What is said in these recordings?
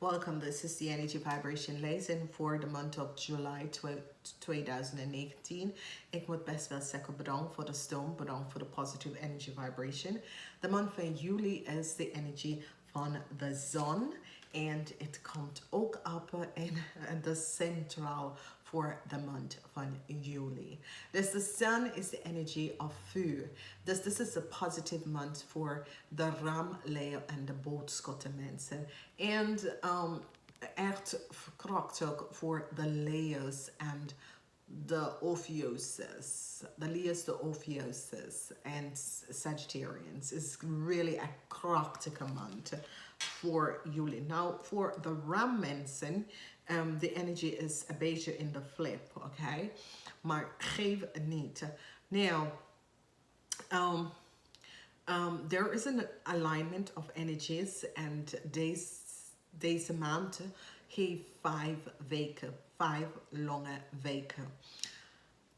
Welcome, this is the Energy Vibration Lezing voor de month of July 2019. Ik moet best wel zeggen bedankt voor de steun, bedankt voor de positive energy vibration. De maand van juli is de energie van de zon. En het komt ook op in de centraal voor de maand van juli. Dus de sun is the energy of vuur. Dus this is a positive month voor de ram, leeuw en de boodschottenmensen. En echt krachtig voor de leeuws en de Ophiuchus. The Leos, the Ophiuchus and Sagittarians is really a krachtige month for juli. Now for the ram mensen, the energy is een beetje in the flip, okay? Maar geef niet. Now, there is an alignment of energies and deze maand heeft 5 weken, 5 lange weken.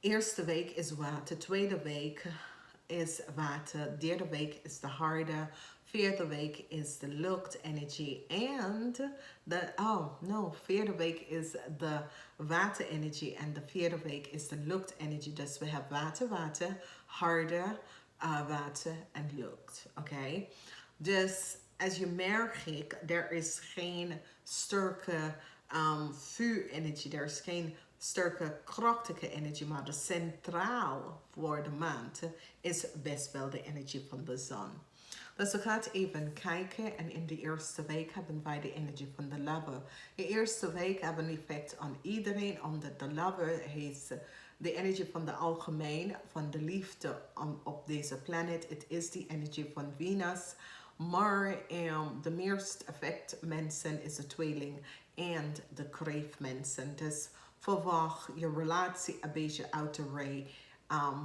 Eerste week is water, tweede week is water, derde week is de harde, vierde week is de lucht energy and vierde week is de water energy and de vierde week is de lucht energy. Dus we hebben water, harde, water en lucht. Okay? Dus als je merkt, er is geen sterke vuur-energy, er is geen sterke krachtige energie, maar de centraal voor de maand is best wel de energie van de zon. Dus we gaan even kijken en in de eerste week hebben wij de energie van de lover. De eerste week hebben een effect aan iedereen, omdat de lover heeft de energie van de algemeen, van de liefde op deze planeet. Het is die energie van Venus. Maar de meest effect mensen is de tweeling en de kreefmensen. Dus verwacht je relatie een beetje uit de rij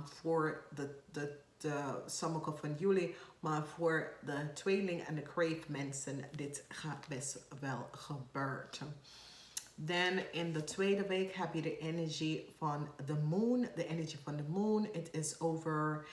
voor de sommige van jullie. Maar voor de tweeling en de kreefmensen, dit gaat best wel gebeuren. Dan in de tweede week heb je de energie van de moon. De energie van de moon, het is over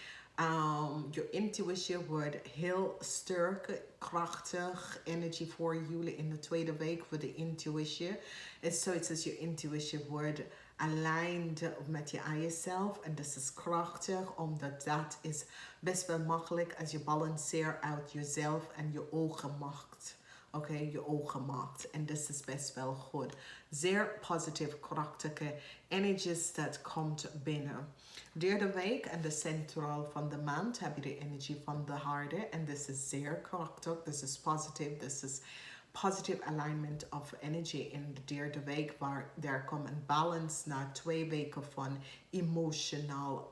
je intuïtie wordt heel sterk, krachtig. Energie voor jullie in de tweede week voor de intuïtie. Is zoiets als je intuïtie wordt aligned met je eigen zelf. En dat is krachtig, omdat dat is best wel makkelijk als je balanceert uit jezelf en je ogen maakt. Oké, je ogen maakt. En dat is best wel goed. Zeer positief, krachtige energies dat komt binnen. Derde week en de centraal van de maand heb je de energie van de harde. En dit is zeer krachtig. This is positive. This is positive alignment of energy in de derde week. Waar er komt een balance na 2 weken van emotional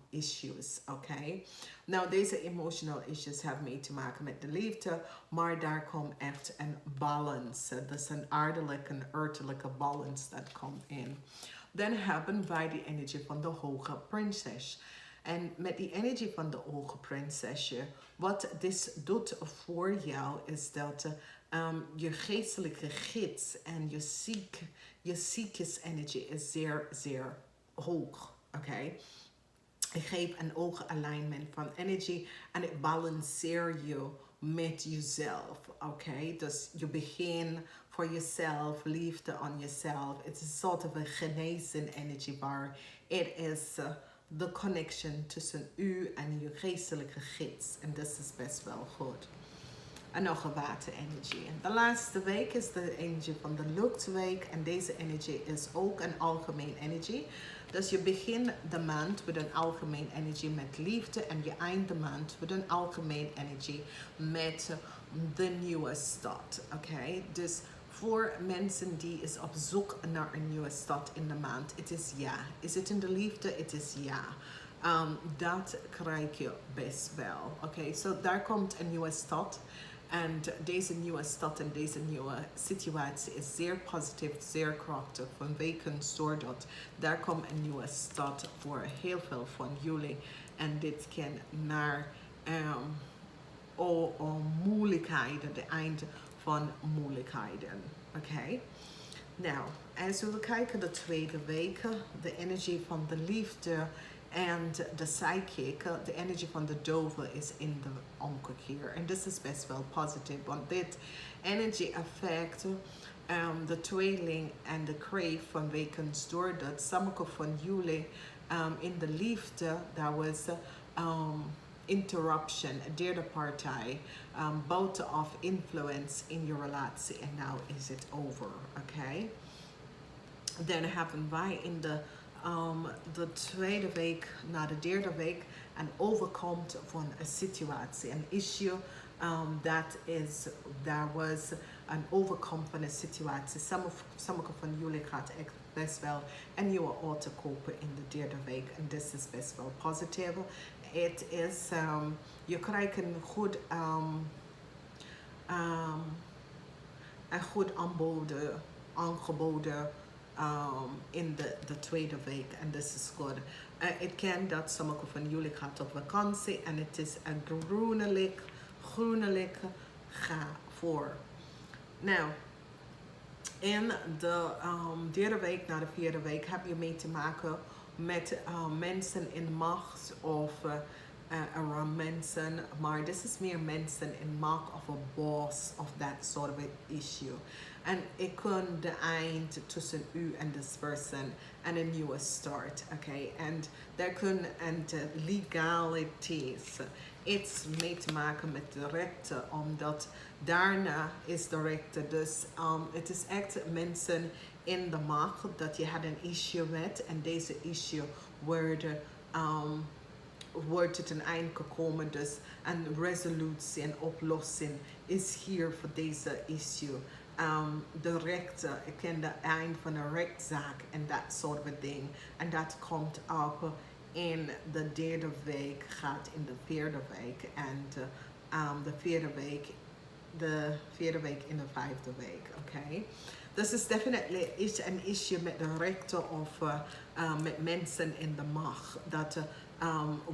issues. Oké. Nou, deze emotional issues hebben mee te maken met de liefde. Maar daar komt echt een balance. Dus een aardelijke, een earthelijke balance dat komt in. Dan hebben wij de energie van de hoge prinses. En met die energie van de hoge prinsesje, wat dit doet voor jou is dat je geestelijke gids en je ziekes energie is zeer, zeer hoog. Oké? Ik geef een hoge alignment van energie en het balanceer je met jezelf. Oké? Dus je begint voor jezelf, liefde aan jezelf. Het is een soort van genezen energie waar het is de connection tussen u en je geestelijke gids. En dat is best wel goed. En nog een waterenergie. De laatste week is de energie van de luchtweek. En deze energie is ook een algemeen energie. Dus je begint de maand met een algemeen energie met liefde. En je eindigt de maand met een algemeen energie met de nieuwe stad. Oké? Dus voor mensen die is op zoek naar een nieuwe stad in de maand. Het is ja. Is het in de liefde? Het is ja. Dat krijg je best wel. Oké? So daar komt een nieuwe stad. En deze nieuwe stad en deze nieuwe situatie is zeer positief, zeer krachtig. Vanwege doordat daar komt een nieuwe stad voor heel veel van jullie. En dit kan naar moeilijkheden, de eind van moeilijkheden. Oké? Nou, als we kijken de tweede week, de energie van de liefde And the psychic, the energy van de dove is in de onkel hier. En dit is best wel positief, want dit energy affect de tweeling en de kreef van wekens doordat sommige van jullie in de liefde, daar was interruption, een derde partij, buiten of influence in je relatie. En now is it over, okay? Dan hebben wij in de tweede week naar de derde week een overkomt van een situatie, een issue daar was een overkomt van een situatie. Sommige van jullie gaat echt best wel een nieuwe auto kopen in de derde week en dit is best wel positief. Het is, je krijgt een goed aangeboden in de tweede week en dit is goed. Het kan dat sommige van jullie gaat op vakantie en het is een groenelijk ga voor. Nou, in de derde week naar de vierde week heb je mee te maken met mensen in macht of around mensen, maar dit is meer mensen in macht of een boss of that sort of issue. En ik kan de eind tussen u en this person en een nieuwe start, oké? En daar kunnen de legalities iets mee te maken met de rechten, omdat daarna is de rechten. Dus het is echt mensen in de macht dat je had een issue met en deze issue wordt het een eind gekomen. Dus een resolutie en oplossing is hier voor deze issue. De rechten, ik ken de eind van een rechtszaak en dat soort van ding. En dat komt op in de derde week, gaat in de vierde week en de vierde week in de vijfde week, oké? Dus is definitely een issue met de rechten of met mensen in de macht dat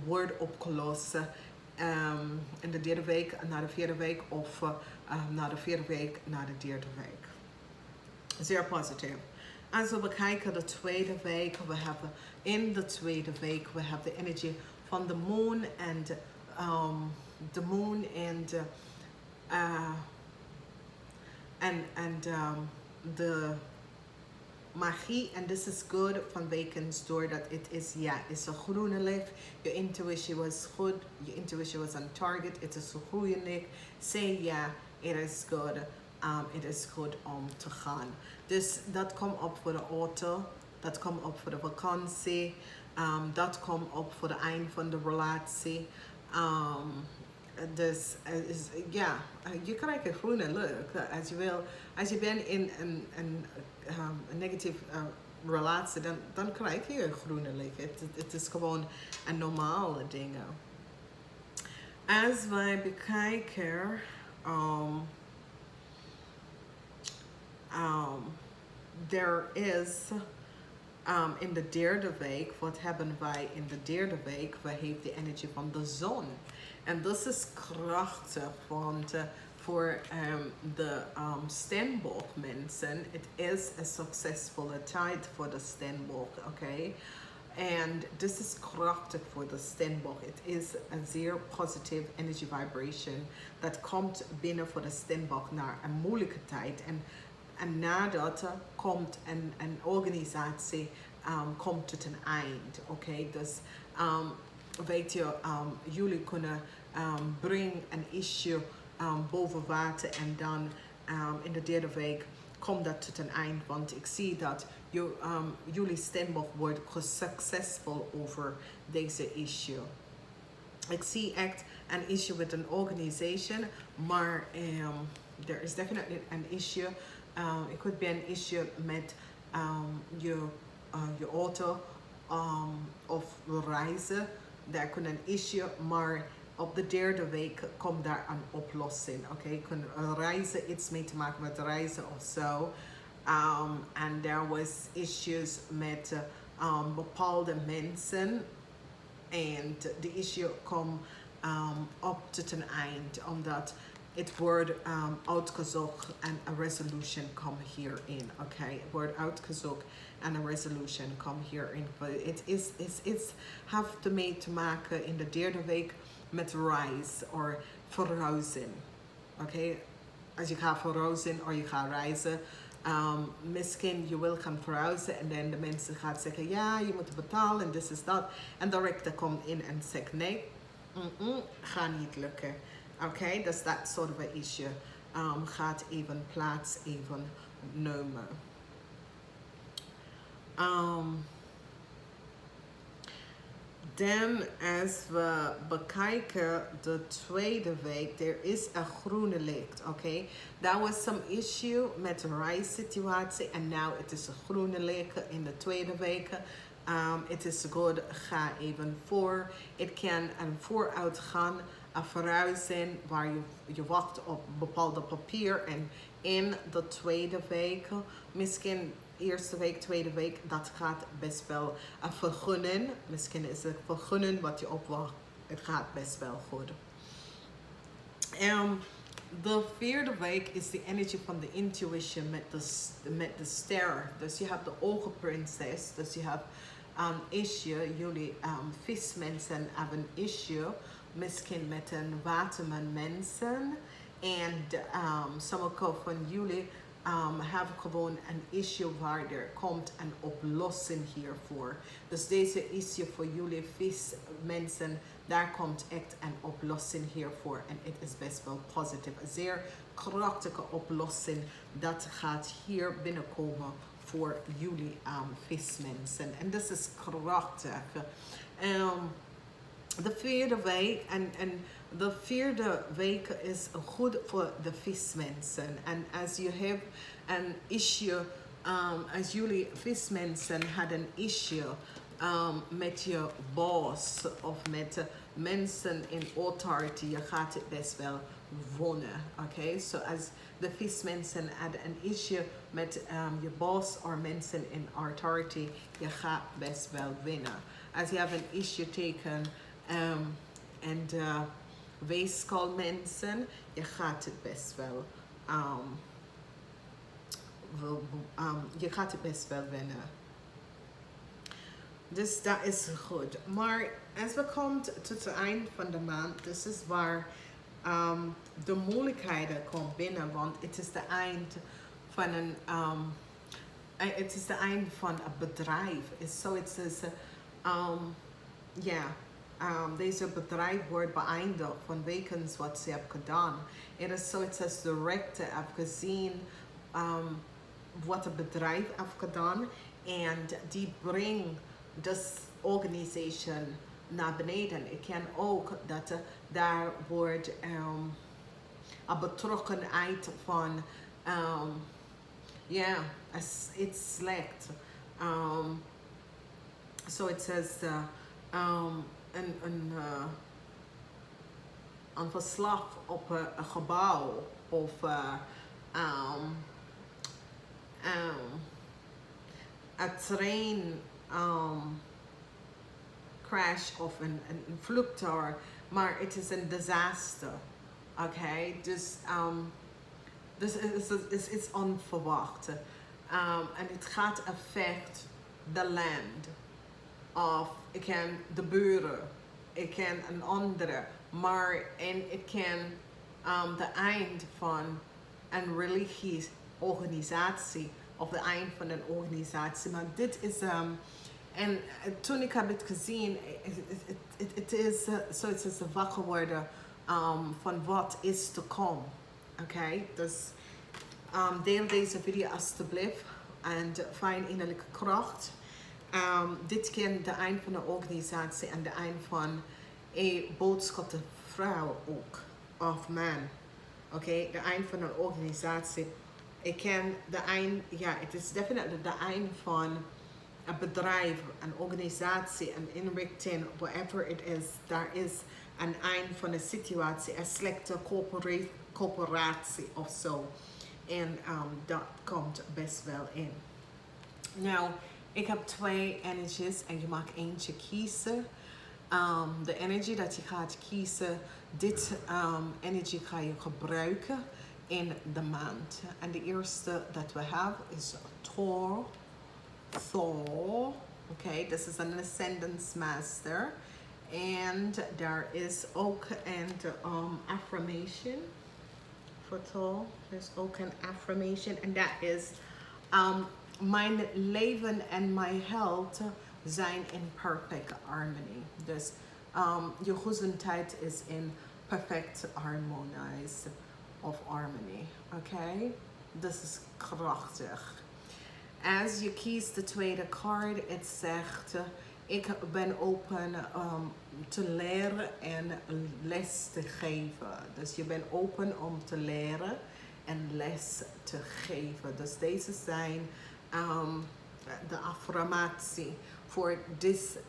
wordt opgelost in de derde week naar de vierde week of naar de vierde week naar de derde week. Zeer positief. Als we bekijken de tweede week, we hebben in de tweede week we hebben de energie van de moon en de magie, en this is good van wekens doordat het is, is een groene licht. Je intuïtie was goed, je intuïtie was on target, het is een groene licht. Say ja, it is good. Het is goed om te gaan. Dus dat komt op voor de auto, dat komt op voor de vakantie, dat komt op voor het eind van de relatie. Dus je krijgt een groene lucht. Als je bent in een negatieve relatie, dan krijg je een groene licht. Het is gewoon een normale ding. Als wij bekijken, there is in de derde week, wat hebben wij in de derde week? We hebben de energie van de zon. En dat is krachtig, want voor de steenbok mensen, het is een succesvolle tijd voor de steenbok, oké? En dit is krachtig voor de steenbok. Het is een zeer positieve energy vibration dat komt binnen voor de steenbok naar een moeilijke tijd. En nadat komt een organisatie komt tot een eind, oké? Dus weet je, jullie kunnen brengen een issue boven water en dan in de derde week komt dat tot een eind, want ik zie dat jullie steenbok wordt succesvol over deze issue. Ik zie echt een issue met een organization, maar er is definitely een issue. It could be an issue met je auto of reizen. Daar kan een issue, maar op de derde week komt daar een oplossing. Oké, je kunt reizen, iets mee te maken met reizen of zo. En there was issues met bepaalde mensen. En de issue komt op tot een eind, omdat het wordt uitgezocht en een resolution komt hierin. Okay, het wordt uitgezocht en een resolution komt hierin. Het heeft ermee te maken in de derde week met reis of verhuizen. Oké, als je gaat verhuizen of je gaat reizen. Misschien je wil gaan verhuizen en dan de mensen gaan zeggen ja, je moet betalen en dit is dat. En de rechter komt in en zegt nee, gaat niet lukken. Oké, dus dat soort van issue gaat even plaats even nemen. Dan als we bekijken de tweede week, er is een groene licht, oké. That was some issue met de reissituatie en nu het is een groene licht in de tweede week. Het is goed, ga even voor. Het kan een vooruitgaan, een verhuizing waar je wacht op bepaalde papier en in de tweede week, misschien eerste week, tweede week, dat gaat best wel vergunnen. Misschien is het vergunnen wat je opwacht. Het gaat best wel goed. De vierde week is de energie van de intuition met de ster. Dus je hebt de ogenprinses. Dus je hebt issue. Jullie vismensen hebben issue. Misschien met een watermanmensen. En sommige van jullie hebben gewoon een issue waar er komt een oplossing hiervoor. Dus deze issue voor jullie vismensen, daar komt echt een oplossing hiervoor. En het is best wel positief. Een zeer krachtige oplossing dat gaat hier binnenkomen voor jullie vismensen. En dat is krachtig. De vierde week en de vierde week is goed voor de vismensen. En als je hebt een issue, als jullie vismensen hadden een issue met je boss of met mensen in authority, je gaat het best wel wonen. Oké, so als de vismensen hadden een issue met je boss of mensen in authority, je gaat best wel winnen. Als je hebt een issue tegen en de weeskaalmensen, je gaat het best wel je gaat het best wel winnen. Dus dat is goed. Maar als we komen tot het eind van de maand, dit is waar de moeilijkheden komen binnen, want het is de eind van een het is de eind van een bedrijf. So it is deze bedrijf wordt beëindigd vanwege wat ze hebben gedaan. Het is zoiets als de rechter heeft gezien wat het bedrijf heeft gedaan en die brengt de organisatie naar beneden. Ik ken ook dat daar wordt een betrokkenheid van it's slecht. So it says een verslag op een gebouw of een trein crash of een vliegtuig, maar het is een disaster. Oké, dus het is onverwacht. En het gaat affect de land. Of ik ken de buren, ik ken een andere, maar en ik ken de eind van een religieus organisatie of de eind van een organisatie. Maar dit is en toen ik heb het gezien, het is zoiets als wakker worden van wat is te komen. Oké, dus deel deze video alsjeblieft en find innerlijke kracht. Dit kan de eind van de organisatie en de eind van een boodschap de vrouw ook, of man. Oké, de eind van een organisatie. Ik ken de eind, het is definitely de eind van een bedrijf, een organisatie, een inrichting, whatever it is. Daar is een eind van een situatie, een slechte corporatie of zo. En dat komt best wel in. Nou, ik heb twee energies en je mag eentje kiezen. De energie dat je gaat kiezen, dit energie ga je gebruiken in de maand. En de eerste dat we hebben is Thor. Okay, this is an Ascendance Master. And daar is ook een affirmation voor Thor. There's ook een affirmation. En dat is, mijn leven en mijn health zijn in perfect harmony. Dus je gezondheid is in perfect harmonize of harmony. Okay? Dat is krachtig. Als je kiest de tweede card, het zegt, ik ben open te leren en les te geven. Dus je bent open om te leren en les te geven. Dus deze zijn de affirmatie voor deze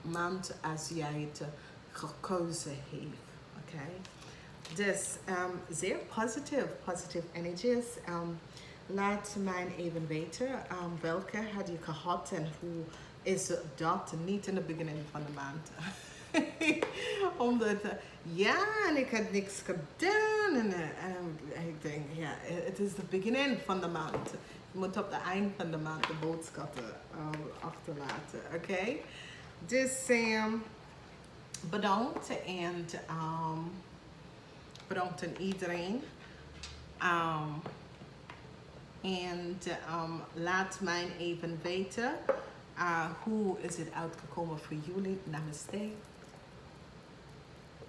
maand als jij het gekozen heeft. Okay? Dus zeer positive energies. Laat mij even weten welke had je gehad en hoe is dat niet in het begin van de maand. Omdat, ja, en ik had niks gedaan. En ik denk, ja, het is het begin van de maand. Je moet op het eind van de maand de boodschappen achterlaten, oké? Dus bedankt en bedankt aan iedereen. En laat mij even weten hoe is het uitgekomen voor jullie. Namaste.